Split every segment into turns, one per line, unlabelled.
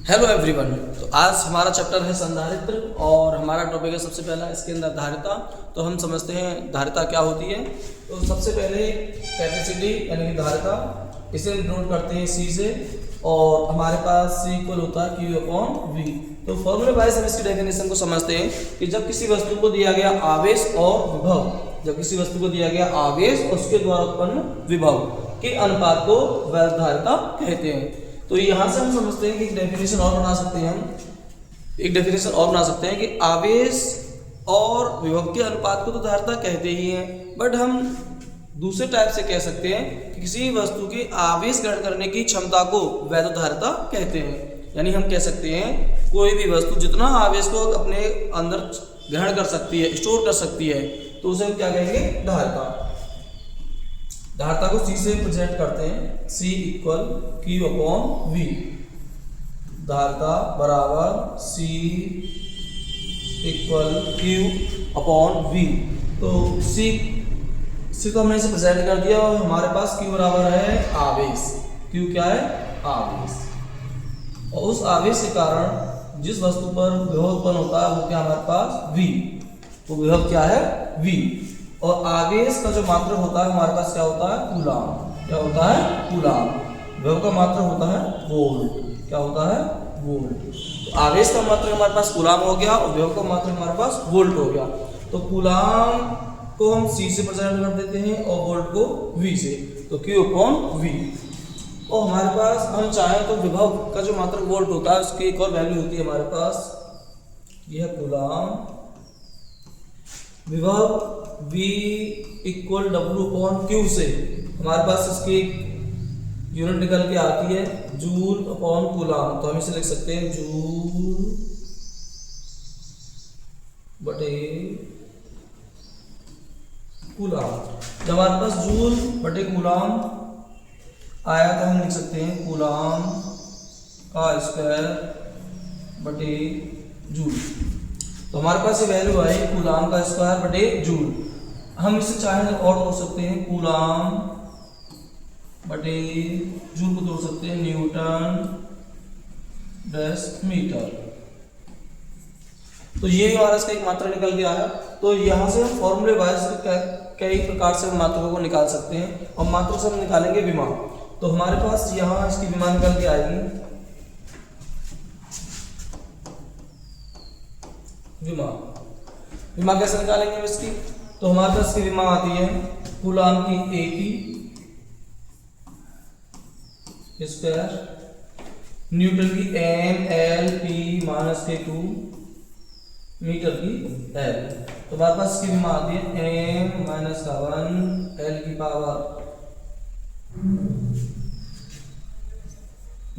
Hello everyone. तो आज हमारा चैप्टर है संधारित्र और हमारा टॉपिक है सबसे पहला इसके अंदर धारिता। तो हम समझते हैं धारिता क्या होती है। तो सबसे पहले कैपेसिटी यानी कि धारिता, इसे हम नोट करते हैं सी से, और हमारे पास सी इक्वल होता है क्यू अपॉन वी। तो फॉर्मूले वाइज हम इसकी डेफिनेशन को समझते हैं कि जब किसी वस्तु को दिया गया आवेश और विभव, जब किसी वस्तु को दिया गया आवेश और उसके द्वारा उत्पन्न विभव के अनुपात को वैध धारिता कहते हैं। तो यहाँ से हम समझते हैं कि एक डेफिनेशन और बना सकते हैं, कि आवेश और विभव के अनुपात को तो धारिता कहते ही हैं, बट हम दूसरे टाइप से कह सकते हैं कि किसी वस्तु के आवेश ग्रहण करने की क्षमता को वैध धारिता कहते हैं। यानी हम कह सकते हैं कोई भी वस्तु जितना आवेश को अपने अंदर ग्रहण कर सकती है, स्टोर कर सकती है, तो उसे हम क्या कहेंगे, धारिता। धारिता को सी से प्रेजेंट करते हैं, सी इक्वल क्यू अपॉन वी। धारिता बराबर सी इक्वल क्यू अपॉन वी। तो सी तो हमने इसे प्रेजेंट कर दिया और हमारे पास क्यू बराबर है आवेश। क्यू क्या है, आवेश। और उस आवेश के कारण जिस वस्तु पर विभव उत्पन्न होता है वो क्या हमारे पास, वी। वो विभव क्या है, वी। और आवेश का जो मात्रक होता है हमारे पास क्या होता है, कूलाम। क्या होता है, कूलाम। विभव का मात्रक होता है वोल्ट। क्या होता है, वोल्ट। तो आवेश का मात्रक हमारे पास कूलाम हो गया और विभव का मात्रक हमारे पास वोल्ट हो गया। तो कूलाम को हम सी से प्रेजेंट कर देते हैं और वोल्ट को वी से, तो क्यू अपॉन वी। और हमारे पास हम चाहें तो विभव का जो मात्रक वोल्ट होता है उसकी एक और वैल्यू होती है हमारे पास, यह कूलाम। विभव V equal W upon Q से हमारे पास इसकी यूनिट निकल के आती है जूल अपॉन कूलाम। तो हम इसे लिख सकते हैं जूल बटे कूलाम। जब हमारे पास जूल बटे कूलाम आया तो हम लिख सकते हैं कूलाम का स्क्वायर बटे जूल। तो हमारे पास ये वैल्यू आई कूलाम का स्क्वायर बटे जूल। हम इसे चाहें तो और तोड़ सकते हैं, कूलाम बटे जूल को तोड़ सकते हैं न्यूटन मीटर। तो ये हमारा इसका एक मात्रा निकल गया है। तो यहाँ से हम फॉर्मूले वाइज कई प्रकार से मात्राओं को निकाल सकते हैं और मात्रा से हम निकालेंगे विमा। तो हमारे पास यहाँ इसकी विमा निकल के आएगी विमा कैसे निकालेंगे इसकी। तो हमारे पास की विमा आती है कूलाम की AP स्क्वायर, न्यूटन की MLP माइनस के 2, मीटर की L। तो हमारे पास की विमा आती है M माइनस का 1 L की पावर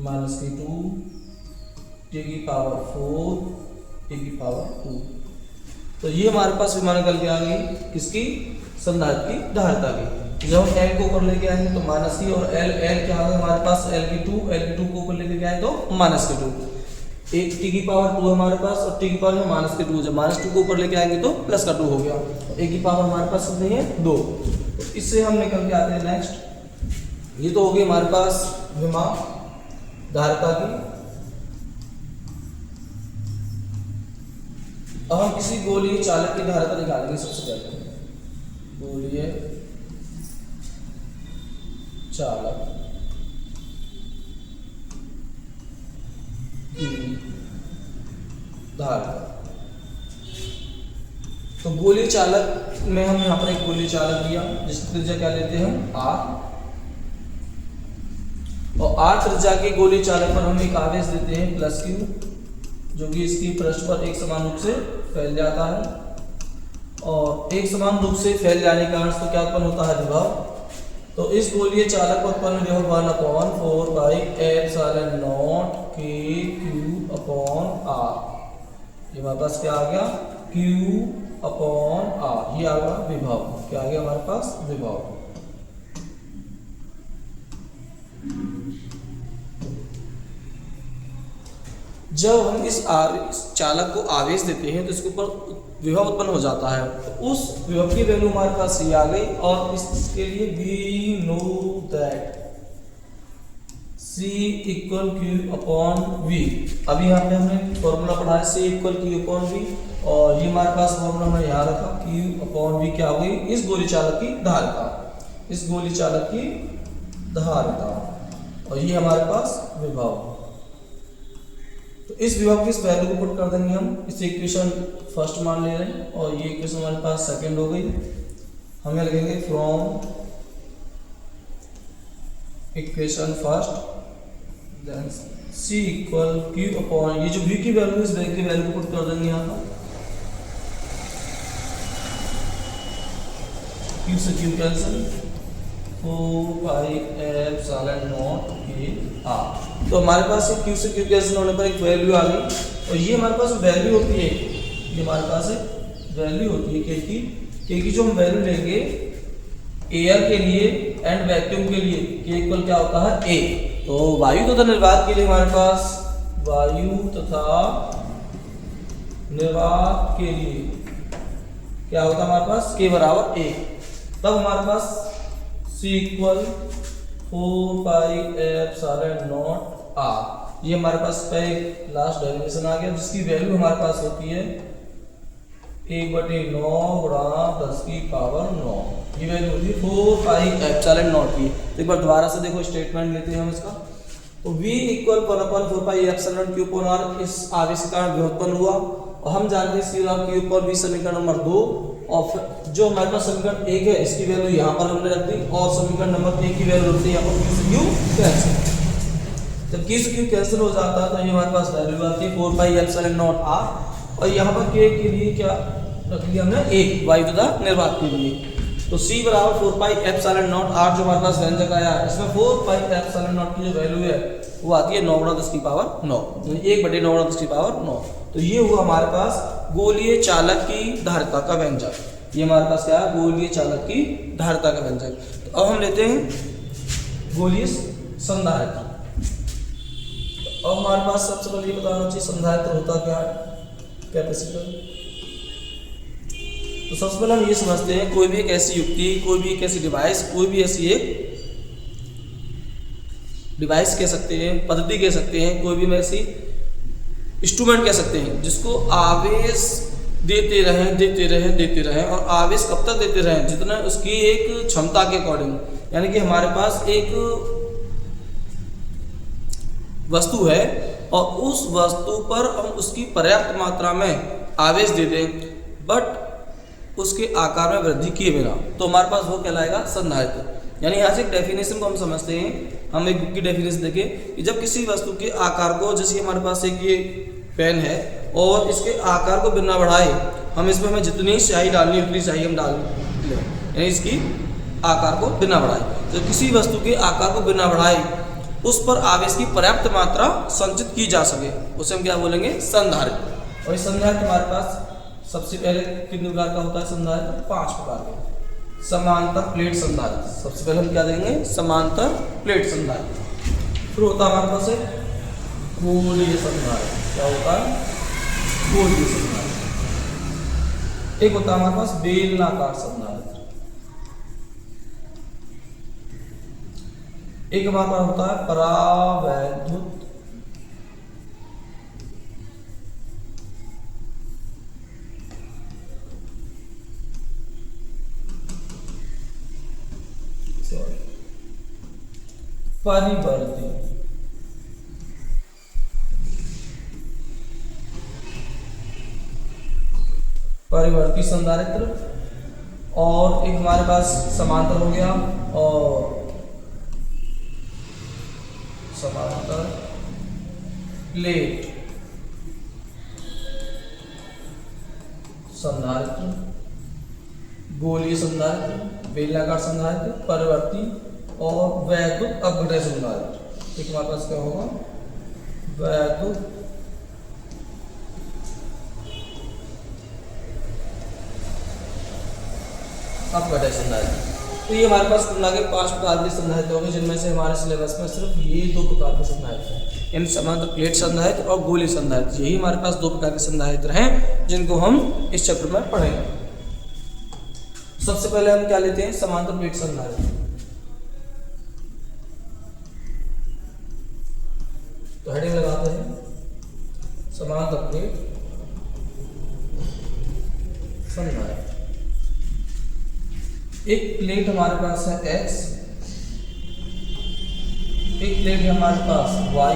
माइनस की 2 T की पावर 4 T की पावर 2। तो ये हमारे पास विमा निकल के आ गई किसकी, संधारित्र की धारिता की। जब हम L को ऊपर लेके आएंगे तो माइनस की, और L क्या होगा हमारे पास L की 2 को ऊपर लेके आए तो माइनस की 2। एक T की पावर 2 हमारे पास और T की पावर माइनस के 2। जब माइनस 2 को ऊपर लेके आएंगे तो प्लस का 2 हो गया। A की पावर हमारे पास कितनी है, 2। तो इससे हम निकल के आते हैं नेक्स्ट। ये तो हो गई हमारे पास विमा धारिता की। अब हम किसी गोलीय चालक की धारिता निकालेंगे। सबसे पहले गोलीय चालक की धारिता। तो गोलीय चालक में हम यहाँ पर एक गोलीय चालक लिया जिसकी त्रिज्या क्या लेते हैं, R। और R त्रिज्या के गोलीय चालक पर हम एक आवेश देते हैं प्लस Q, जो कि इसकी पृष्ठ पर एक समान रूप से फैल जाता है। और एक समान रूप से फैल जाने के कारण तो क्या उत्पन्न होता है, विभव। तो इस गोलीय चालक पर उत्पन्न विभव 1/4 बाई एप्सिलॉन नॉट के क्यू अपॉन R। ये हमारे पास क्या आ गया, Q अपॉन R। ये आ गया विभव। क्या आ गया हमारे पास, विभव। जब हम इस चालक को आवेश देते हैं तो इसके ऊपर विभव उत्पन्न हो जाता है। तो उस विभव की वैल्यू हमारे पास ये आ गई और इसके लिए we know that C equal Q upon V। अभी यहाँ पे हमने फॉर्मूला पढ़ा है C equal Q upon V, और ये हमारे पास फॉर्मूला हमने यहाँ रखा Q अपॉन V क्या हो गई, इस गोली चालक की धारिता, इस गोली चालक की धारिता, और ये हमारे पास विभव। तो इस विभव की इस वैल्यू को पुट कर देंगे हम, इस इक्वेशन फर्स्ट मान ले रहे हैं, और ये इक्वेशन हमारे पास सेकंड हो गई। हम यहाँ लिखेंगे from equation first then C equal Q upon, ये जो V की वैल्यू इस की वैल्यू को पुट कर देंगे यहाँ पर, Q से Q cancel, 4 pi epsilon not K R। तो हमारे पास Q से Q कैंसिल होने पर एक वैल्यू आ गई, और ये हमारे पास वैल्यू होती है, ये हमारे पास एक वैल्यू होती है K की जो हम वैल्यू लेंगे एयर के लिए एंड वैक्यूम के लिए, K इक्वल क्या होता है A। तो वायु तथा निर्वात के लिए हमारे पास, वायु तथा निर्वात के लिए क्या होता है हमारे पास, K बराबर A। तब हमारे पास C equal 4 pi epsilon not R, ये हमारे पास पे लास्ट डेरिवेशन आ गया, जिसकी वैल्यू हमारे पास होती है 1/9 गुणा 10 की पावर 9, ये वैल्यू होती है 4 पाई एप्सिलॉन नॉट की। तो एक बार दोबारा से देखो स्टेटमेंट लेते हैं हम इसका। तो V equal 1/4 pi epsilon Q upon R, इस आवेश के कारण व्युत्पन्न हुआ, और हम जानते हैं C और Q अपॉन V समीकरण नंबर 2, और जो हमारे पास समीकरण 1 है इसकी वैल्यू यहाँ पर हमने रख दी, और समीकरण नंबर 1 की वैल्यू रखते हैं यहाँ पर Q से Q कैंसिल। जब Q से Q कैंसिल हो जाता है तो ये हमारे पास वैल्यू आती है 4 पाई एप्सिलॉन नॉट R, और यहाँ पर K के लिए क्या रख दिया हमने 1, वायु तथा निर्वात के लिए। तो C बराबर 4 पाई एप्सिलॉन नॉट R जो हमारे पास व्यंजक आया, इसमें 4 पाई एप्सिलॉन नॉट की जो वैल्यू है वो आती है 9 गुणा 10 की पावर 9, 1/9 गुणा 10 की पावर 9। तो ये हुआ हमारे पास गोलीय चालक की धारिता का व्यंजक, ये हमारे पास क्या है, गोलीय चालक की धारिता का व्यंजक। तो अब हम लेते हैं गोलीय संधारित्र। तो अब हमारे पास सबसे पहले ये बताना चाहिए संधारित्र होता क्या है, कैपेसिटर। तो सबसे पहले हम ये समझते हैं, कोई भी एक ऐसी युक्ति, कोई भी एक ऐसी डिवाइस, कोई भी ऐसी एक डिवाइस कह सकते हैं, पद्धति कह सकते हैं, कोई भी ऐसी इंस्ट्रूमेंट कह सकते हैं जिसको आवेश देते रहें, और आवेश कब तक देते रहें, जितना उसकी एक क्षमता के अकॉर्डिंग, यानी कि हमारे पास एक वस्तु है और उस वस्तु पर हम उसकी पर्याप्त मात्रा में आवेश दे दें, बट उसके आकार में वृद्धि किए बिना, तो हमारे पास वो कहलाएगा संधारित्र। यानी यहाँ से एक डेफिनेशन को हम समझते हैं, हम एक बुक की डेफिनेशन देखें कि जब किसी वस्तु के आकार को, जैसे हमारे पास एक ये पेन है और इसके आकार को बिना बढ़ाए हम इसमें हमें जितनी स्याही डालनी उतनी स्याही हम डाल लें, यानी इसकी आकार को बिना बढ़ाए। तो किसी वस्तु के आकार को बिना बढ़ाए उस पर आवेश की पर्याप्त मात्रा संचित की जा सके, उसे हम क्या बोलेंगे, संधारित्र। और इस संधारित्र हमारे पास सबसे पहले कितने प्रकार का होता है संधारित्र, 5 प्रकार के। समांतर प्लेट संधारित्र, सबसे पहले हम क्या देंगे, समांतर प्लेट संधारित्र। फिर होता है हमारे पास गोलीय संधारित्र, क्या होता है, गोलीय संधारित्र। एक होता है हमारे पास बेलनाकार संधारित्र, एक हमारे पास होता है परावैद्युत परिवर्ती, परिवर्ती संधारित्र, और एक हमारे पास समांतर हो गया, और समांतर प्लेट संधारित्र, गोलीय संधारित्र, बेलनाकार संधारित्र, परिवर्ती और वैद्युत अपघटय संधारित्र। एक हमारे पास क्या होगा, वैद्युत अपघटय संधारित्र। तो ये हमारे पास कुल मिला के 5 प्रकार के संधारित्र होंगे, जिनमें से हमारे सिलेबस में सिर्फ ये 2 प्रकार के संधारित्र हैं, यानी समांतर प्लेट संधारित्र और गोलीय संधारित्र। यही हमारे पास 2 प्रकार के संधारित्र हैं जिनको हम इस चैप्टर में पढ़ेंगे। सबसे पहले हम क्या लेते हैं, समांतर प्लेट संधारित्र। तो हेडिंग लगाते हैं समांतर प्लेट संधारित्र। एक प्लेट हमारे पास है x, एक प्लेट है हमारे पास y,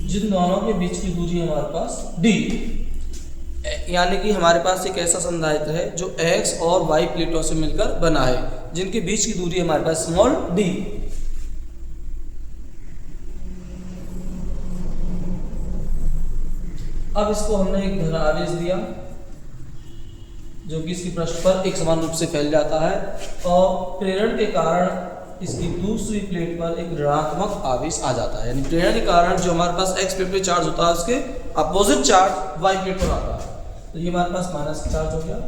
जिन दोनों के बीच की दूरी है हमारे पास d। यानी कि हमारे पास एक ऐसा संधारित्र है जो x और y प्लेटों से मिलकर बना है, जिनके बीच की दूरी हमारे पास स्मॉल d। अब इसको हमने एक धन आवेश दिया जो कि इसकी पृष्ठ पर एक समान रूप से फैल जाता है, और प्रेरण के कारण इसकी दूसरी प्लेट पर एक ऋणात्मक आवेश आ जाता है। यानी प्रेरण के कारण जो हमारे पास x प्लेट पे चार्ज होता है उसके अपोजिट चार्ज y प्लेट पर आता है, तो ये हमारे पास माइनस चार्ज हो गया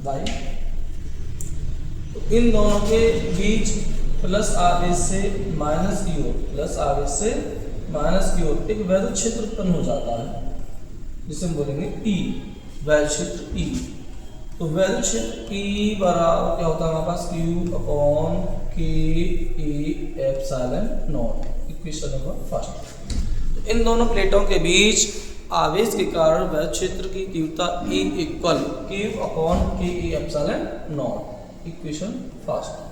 y। तो इन दोनों के बीच प्लस आवेश से माइनस की ओर, प्लस आवेश से माइनस की ओर एक वैद्युत क्षेत्र उत्पन्न हो जाता है, जिसे हम बोलेंगे E, वैद्युत क्षेत्र E। तो वैद्युत क्षेत्र E बराबर क्या होता है हमारे पास, Q upon K A epsilon not, equation number first. तो इन दोनों प्लेटों के बीच आवेश के कारण वैद्युत क्षेत्र की तीव्रता E equal Q upon K A epsilon not, equation first.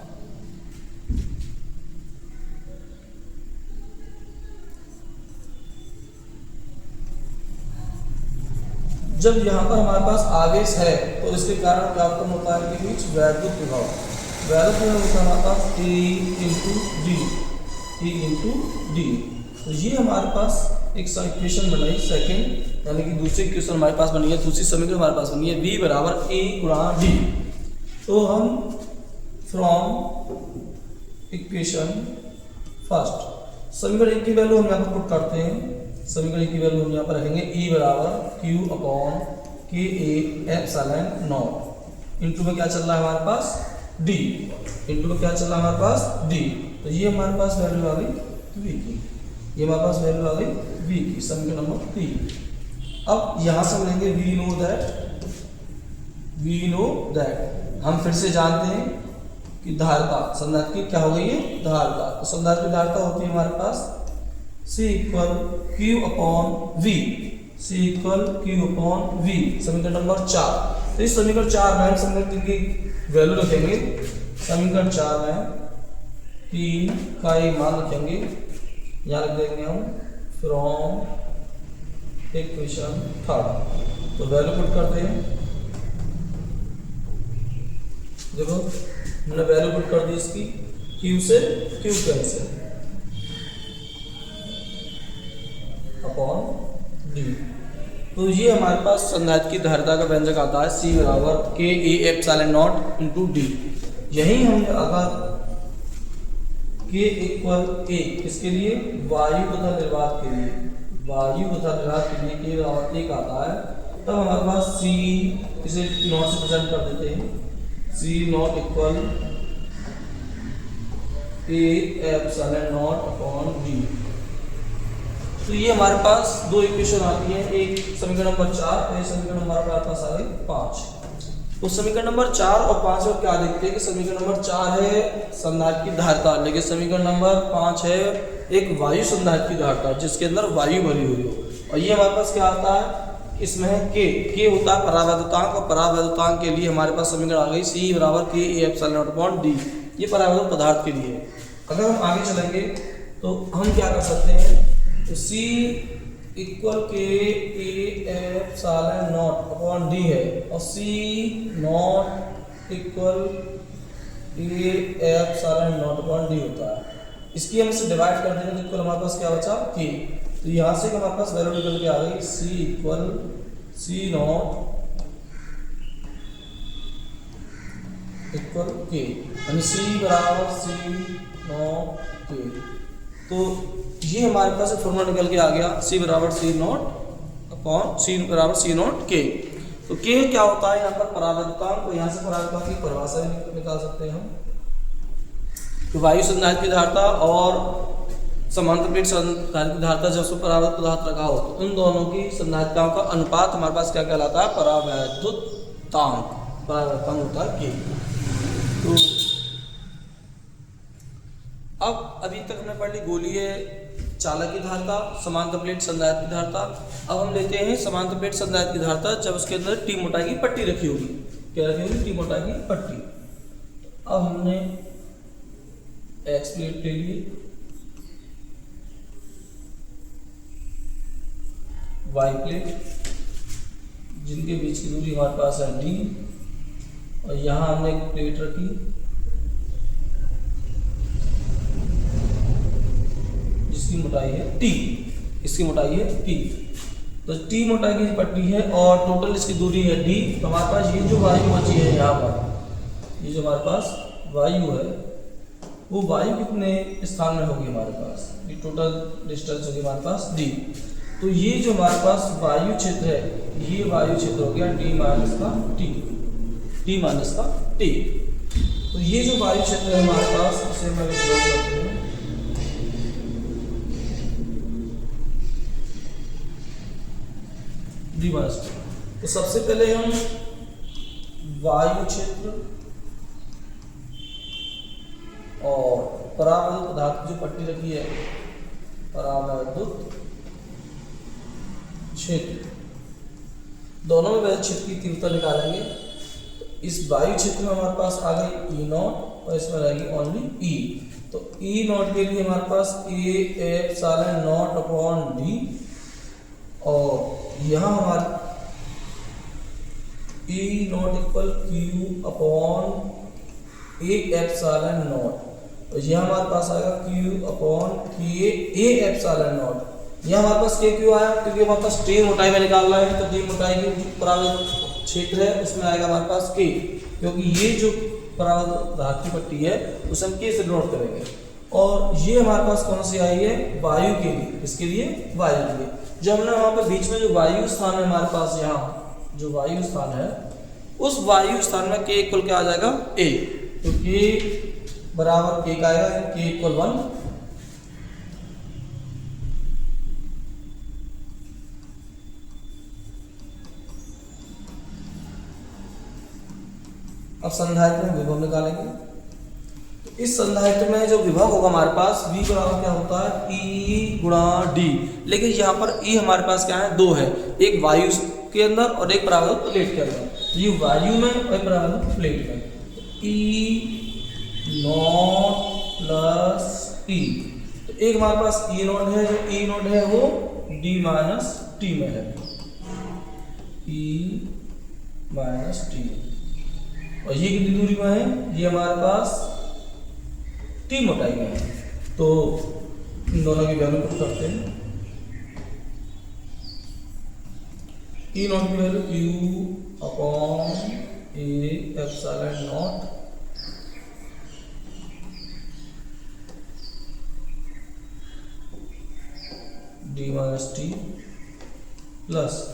जब यहाँ पर हमारे पास आवेश है तो इसके कारण क्या उत्पन्न होता है, इनके बीच वैद्युत विभव। वैद्युत विभव होता है हमारे पास E इंटू डी। तो ये हमारे पास एक इक्वेशन बनाई सेकंड, यानी कि दूसरी इक्वेशन हमारे पास बनी है, दूसरी समीकरण हमारे पास बनी है V बराबर A गुणा D। तो हम फ्रॉम इक्वेशन फर्स्ट समीकरण एक की वैल्यू हम यहाँ पर पुट करते हैं। समीकरण की वैल्यू हम यहाँ पर रखेंगे E बराबर Q upon K A epsilon not, into में क्या चल रहा है हमारे पास D, इंटू में क्या चल रहा है हमारे पास D। तो ये हमारे पास वैल्यू आ गई V की, ये हमारे पास वैल्यू आ गई V की, समीकरण नंबर 3। अब यहाँ से हम लेंगे वी नो दैट हम फिर से जानते हैं कि धारिता संधारित्र की क्या हो गई है, धारिता। तो संधारित्र की धारिता होती है हमारे पास C equal Q upon V, C equal Q upon V, समीकरण नंबर 4। तो इस समीकरण 4 में हम समीकरण की वैल्यू रखेंगे। समीकरण 4 में 3 का ये मान रखेंगे, यहाँ रख देंगे हम फ्रॉम इक्वेशन थर्ड। तो वैल्यू पुट करते हैं, देखो हमने वैल्यू पुट कर दी इसकी Q से Q कैंसिल अपॉन D। तो ये हमारे पास संधारित्र की धारिता का व्यंजक आता है C बराबर K A epsilon not into D। यही हम अगर K इक्वल A किसके लिए, वायु तथा निर्वात के लिए, वायु तथा निर्वात के लिए K बराबर 1 आता है, तब हमारे पास C इसे नॉट से प्रेजेंट कर देते हैं, C not equal A epsilon naught upon D। तो ये हमारे पास दो इक्वेशन आती है, एक समीकरण नंबर 4 और एक समीकरण हमारे पास आ गई 5। तो समीकरण नंबर 4 और 5 में क्या देखते हैं कि समीकरण नंबर 4 है संधारित्र की धारिता, लेकिन समीकरण नंबर 5 है एक वायु संधारित्र की धारिता जिसके अंदर वायु भरी हुई हो। और ये हमारे पास क्या आता है, इसमें है K होता है परावैद्युतांक, और परावैद्युतांक के लिए हमारे पास समीकरण आ गई C बराबर K A epsilon naught upon D। ये परावैद्युत पदार्थ के लिए है। अगर हम आगे चलेंगे तो हम क्या कर सकते हैं, तो C equal K A epsilon naught upon D है, और C not equal A epsilon naught upon D होता है। इसकी हम इसे डिवाइड कर देंगे तो इक्वल हमारे पास क्या बचा K। तो यहाँ से हमारे पास वैल्यू निकल के आ गई C equal C not equal K, यानी C बराबर C नॉट K। तो ये हमारे पास फॉर्मूला निकल के आ गया C बराबर C नॉट अपॉन C बराबर C नॉट K। तो K क्या होता है यहाँ पर परावैद्युतांक, तो यहाँ से परावैद्युतांक की परिभाषा निकाल सकते हैं हम। तो वायु संधारित्र की धारिता और समांतर प्लेट संधारित्र की धारिता जब उसमें परावैद्युत पदार्थ रखा हो तो उन दोनों की संधारित्रताओं का अनुपात हमारे पास क्या कहलाता है, परावैद्युतांक। परावैद्युतांक होता है K। तो अब अभी तक हमने पढ़ ली गोलीय चालक की धारता, समांतर प्लेट संधारित्र की धारता। अब हम लेते हैं समांतर प्लेट संधारित्र की धारता जब उसके अंदर टी मोटाई की पट्टी रखी होगी। क्या रखी होगी? टी मोटाई की पट्टी। अब हमने एक्स प्लेट ले ली, वाई प्लेट, जिनके बीच की दूरी हमारे पास है डी, और यहाँ हमने एक प्लेट रखी जिसकी मोटाई है टी, इसकी मोटाई है टी। तो टी मोटाई की पट्टी है और टोटल इसकी दूरी है डी। तो हमारे पास ये जो वायु बची है यहाँ पर, ये जो हमारे पास वायु है वो वायु कितने स्थान में होगी हमारे पास? ये टोटल डिस्टेंस होगी हमारे पास डी। तो ये जो हमारे पास वायु क्षेत्र है, ये वायु क्षेत्र हो गया डी माइनस का टी, टी माइनस का टी। तो ये जो वायु क्षेत्र है हमारे पास, इसे मैं ड्रॉ करते हैं। D minus T. तो सबसे पहले हम वायु क्षेत्र और परावैद्युत पदार्थ की जो पट्टी रखी है, परावैद्युत क्षेत्र, दोनों में वैद्युत क्षेत्र की तीव्रता निकालेंगे। तो इस वायु क्षेत्र में हमारे पास आ गई ई नॉट और इसमें रहेगी ओनली ई। तो ई नॉट के लिए हमारे पास A epsilon naught upon D, और यहाँ हमारे E naught equal Q upon A epsilon naught, और यह हमारे पास आएगा Q upon K A epsilon not. यहाँ हमारे पास के क्यों आया? क्योंकि हमारे पास टी मोटाई में निकाल रहे हैं, तो टी मोटाई की परावैद्युत क्षेत्र है उसमें आएगा हमारे पास के, क्योंकि ये जो परावैद्युत धातु की पट्टी है उसे हम के से नोट करेंगे। और ये हमारे पास कौन सी आई है? वायु के लिए। इसके लिए वायु के लिए जो हमने वहाँ पर बीच में जो वायु स्थान है हमारे पास, यहाँ जो वायु स्थान है उस वायु स्थान में के इक्वल क्या आ जाएगा? ए। तो के बराबर एक आएगा, के इक्वल 1। अब संधारित्र में विभव निकालेंगे। तो इस संधारित्र में जो विभव होगा हमारे पास, V बराबर क्या होता है? E गुणा D। लेकिन यहाँ पर E हमारे पास क्या है? दो है, एक वायु के अंदर और एक परावैद्युत प्लेट के अंदर। ये वायु में और परावैद्युत प्लेट में। E नॉट प्लस E, तो एक हमारे पास E नॉट है, जो E नॉट है वो D माइनस T में है, E माइनस T। और ये कितनी दूरी में है? ये हमारे पास टी मोटाई में है। तो इन दोनों की वैल्यू पुट करते हैं। ई नॉट की value Q upon A epsilon naught D minus T plus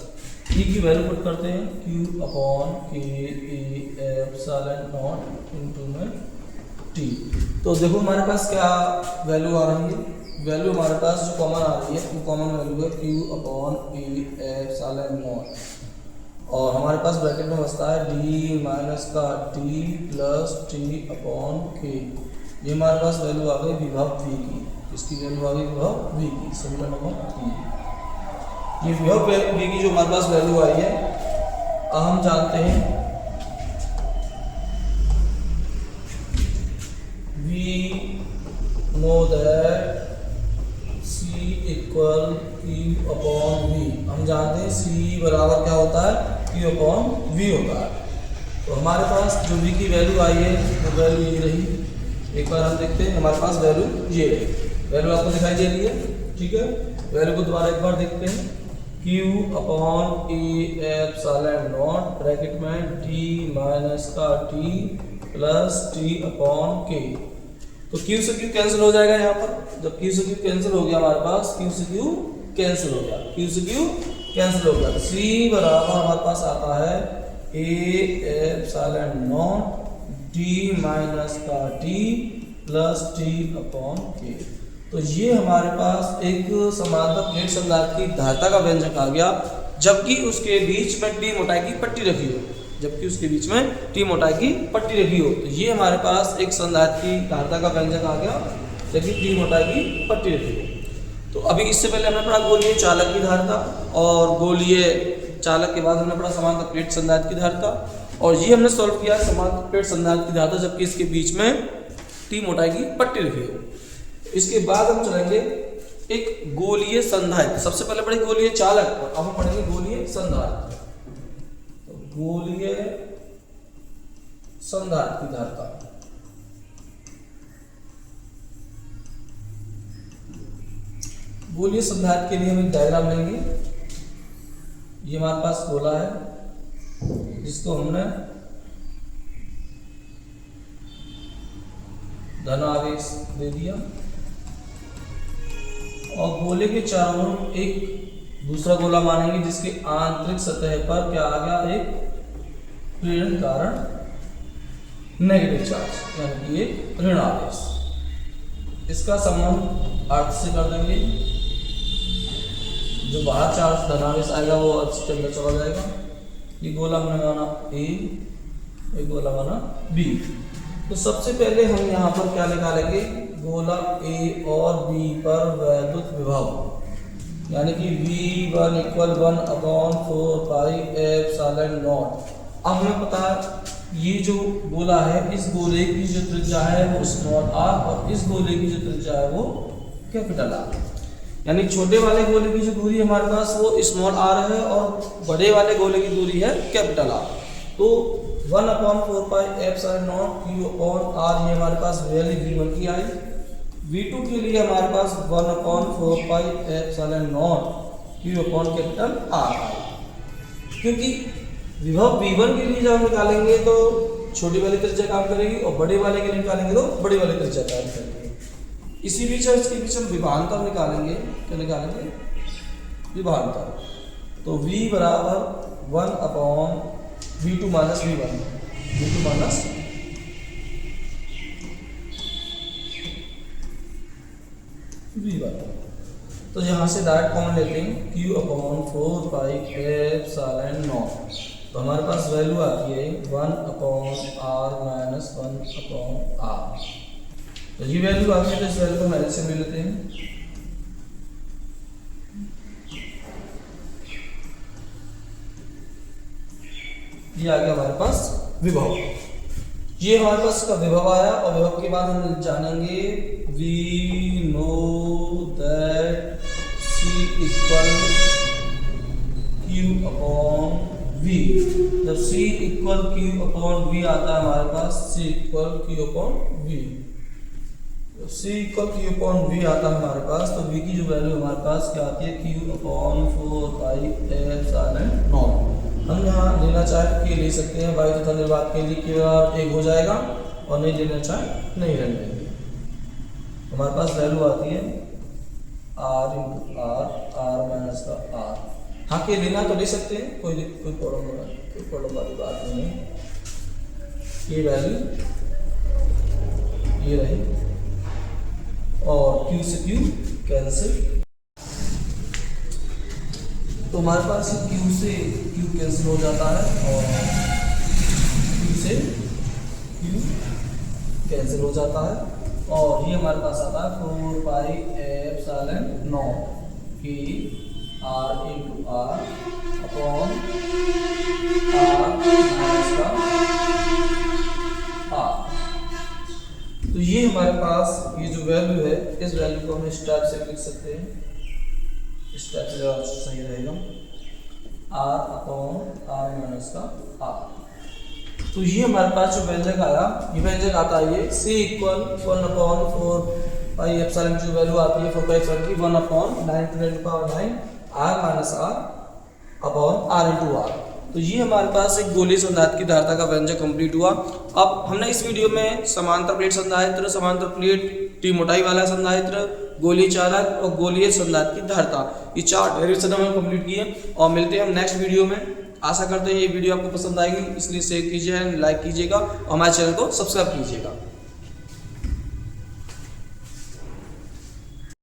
E की वैल्यू पुट करते हैं, Q upon K A epsilon naught into में टी। तो देखो हमारे पास क्या वैल्यू आ रही है? वैल्यू हमारे पास जो कॉमन आ रही है वो कॉमन वैल्यू है Q upon A epsilon naught, और हमारे पास ब्रैकेट में बचता है डी माइनस का टी प्लस टी अपॉन के। ये हमारे पास वैल्यू आ गई विभव वी की। इसकी वैल्यू आ गई विभव वी की, समीकरण नंबर 3। ये विभव वी की जो हमारे पास वैल्यू आई है, हम जानते हैं we know that C equal Q upon V। हम जानते हैं C बराबर क्या होता है? Q अपॉन V होता है। तो हमारे पास जो V की वैल्यू आई है वो वैल्यू ये रही। एक बार हम देखते हैं, हमारे पास वैल्यू ये रही। वैल्यू आपको दिखाई दे रही है, ठीक है? वैल्यू को दोबारा एक बार देखते हैं, Q upon A epsilon not bracket में डी माइनस का टी प्लस टी अपॉन के। तो Q से Q कैंसिल हो जाएगा यहाँ पर। जब Q से Q कैंसिल हो गया हमारे पास, Q से Q कैंसिल हो गया, Q से Q कैंसिल हो गया। तो C बराबर हमारे पास आता है ए एप्सिलॉन नॉट डी माइनस का टी प्लस टी अपॉन के। तो ये हमारे पास एक समांतर प्लेट संधारित्र की धारिता का व्यंजक आ गया, जबकि उसके बीच में टी मोटाई की पट्टी रखी हो, जबकि उसके बीच में टी मोटाई की पट्टी रखी हो। तो ये हमारे पास एक संधारित्र की धारिता का व्यंजक आ गया, जबकि टी मोटाई की पट्टी रखी हो। तो अभी इससे पहले हमने पढ़ा गोलीय चालक की धारता, और गोलीय चालक के बाद हमने पढ़ा समांतर प्लेट संधारित्र की धारता, और ये हमने सॉल्व किया समांतर प्लेट संधारित्र की धारता जबकि इसके बीच में टी मोटाई की पट्टी रखी हो। इसके बाद हम चलेंगे एक गोलीय संधारित्र। सबसे पहले पढ़े गोलीय चालक और अब हम पढ़ेंगे गोलीय संधारित्र। तो गोलीय संधारित्र की धारता, गोलीय संधारित्र के लिए हम एक डायग्राम लेंगे। ये हमारे पास गोला है जिसको हमने धन आवेश दे दिया, और गोले के चारों ओर एक दूसरा गोला मानेंगे जिसके आंतरिक सतह पर क्या आ गया, एक प्रेरण कारण नेगेटिव चार्ज यानी कि एक ऋण आवेश। इसका संबंध अर्थ से कर देंगे, जो बाहर चार्ज धनावेश आएगा वो अर्थ के अंदर चला जाएगा। ये गोला हमने माना ए, एक गोला माना बी। तो सबसे पहले हम यहाँ पर क्या निकालेंगे, गोला ए और बी पर वैद्युत विभव, यानी कि V1 = 1/4 पाई एप्सिलॉन नॉट। अब हमें पता है ये जो गोला है, इस गोले की जो त्रिज्या है वो स्मॉल r, और इस गोले की जो त्रिज्या है वो कैपिटल R। यानी छोटे वाले गोले की जो दूरी हमारे पास वो स्मॉल r है, और बड़े वाले गोले की दूरी है कैपिटल R। तो 1/4 पाई एप्सिलॉन नॉट Q/r ये हमारे पास वैल्यू V1 की आई। V2 के लिए हमारे पास 1/4 पाई एप्सिलॉन नॉट Q/R आई। क्योंकि विभव V1 के लिए जब हम निकालेंगे तो छोटी वाली त्रिज्या काम करेगी, और बड़े वाले के लिए निकालेंगे तो बड़ी वाली त्रिज्या काम करेगी। इसी बीच और इसके बीच हम विभवांतर निकालेंगे। क्या निकालेंगे, विभवांतर। तो V बराबर 1/V2 minus V1, V2 minus V1। तो यहाँ से डायरेक्ट कॉमन लेते हैं Q/4 पाई एप्सिलॉन नॉट। तो हमारे पास वैल्यू आती है 1/r माइनस 1/r। तो ये वैल्यू आती है, तो इस वैल्यू को हम से ले लेते हैं। ये आ गया हमारे पास विभव। ये हमारे पास का विभव आया, और विभव के बाद हम जानेंगे we know that C = Q/V। जब C = Q/V आता है हमारे पास, C = Q/V, C = Q/V आता है हमारे पास, तो V की जो वैल्यू हमारे पास क्या आती है, Q/4 पाई एप्सिलॉन नॉट। हम यहाँ लेना चाहे कि ले सकते हैं, वायु तथा निर्वात के लिए केवल एक हो जाएगा, और नहीं लेना चाहे नहीं रहने देंगे। हमारे पास वैल्यू आती है R × R माइनस का R। हाँ के लेना तो ले सकते हैं, कोई प्रॉब्लम वाली बात नहीं है। ये वैल्यू ये रही, और Q से Q कैंसिल। तो हमारे पास Q से Q कैंसिल हो जाता है, और Q से Q कैंसिल हो जाता है, और ये हमारे पास आता है 4 पाई एप्सिलॉन नॉट कि R × R upon R minus का R। तो ये हमारे पास ये जो वैल्यू है, इस वैल्यू को हम इस टाइप से लिख सकते हैं, इस टाइप से ज़्यादा सही रहेगा, R अपॉन R माइनस का R। तो ये हमारे पास जो व्यंजक आया, ये व्यंजक आता है ये C = 1/4 पाई एप्सिलॉन की जो वैल्यू आती है 4 पाई एप्सिलॉन की 1/9 R minus R upon R × R। तो ये हमारे पास एक गोलीय संधारित्र की धारता का व्यंजक कंप्लीट हुआ। अब हमने इस वीडियो में समांतर प्लेट संधारित्र, समांतर प्लेट टी मोटाई वाला संधारित्र, गोलीय चालक और गोलीय संधारित्र की धारता, ये 4 डेरिवेशन हमने कंप्लीट किए, और मिलते हैं हम नेक्स्ट वीडियो में। आशा करते हैं ये वीडियो आपको पसंद आएगी, इसलिए शेयर कीजिए, लाइक कीजिएगा, और हमारे चैनल को सब्सक्राइब कीजिएगा।